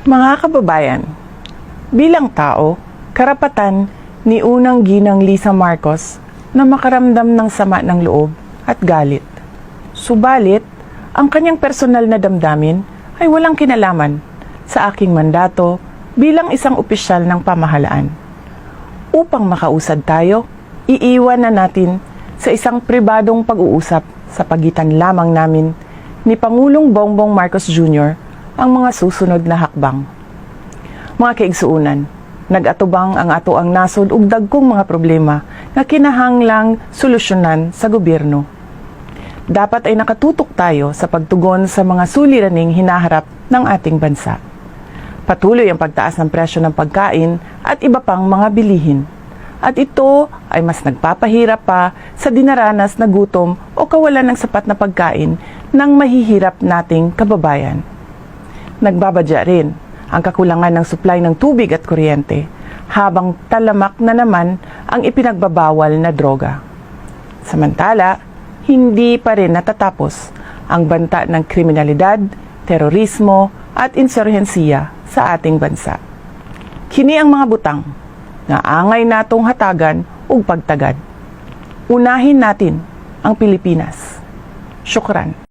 Mga kababayan, bilang tao, karapatan ni unang ginang Lisa Marcos na makaramdam ng sama ng loob at galit. Subalit, ang kanyang personal na damdamin ay walang kinalaman sa aking mandato bilang isang opisyal ng pamahalaan. Upang makausad tayo, iiwan na natin sa isang pribadong pag-uusap sa pagitan lamang namin ni Pangulong Bongbong Marcos Jr. ang mga susunod na hakbang. Mga kaigsuunan, nag-atubang ang ato ang nasod ug dagkong mga problema nga kinahanglang solusyonan sa gobyerno. Dapat ay nakatutok tayo sa pagtugon sa mga suliraning hinaharap ng ating bansa. Patuloy ang pagtaas ng presyo ng pagkain at iba pang mga bilihin. At ito ay mas nagpapahirap pa sa dinaranas na gutom o kawalan ng sapat na pagkain ng mahihirap nating kababayan. Nagbabadya rin ang kakulangan ng supply ng tubig at kuryente, habang talamak na naman ang ipinagbabawal na droga. Samantala, hindi pa rin natatapos ang banta ng kriminalidad, terorismo at insurhensiya sa ating bansa. Kini ang mga butang na angay natong hatagan ug pagtagad. Unahin natin ang Pilipinas. Syukran.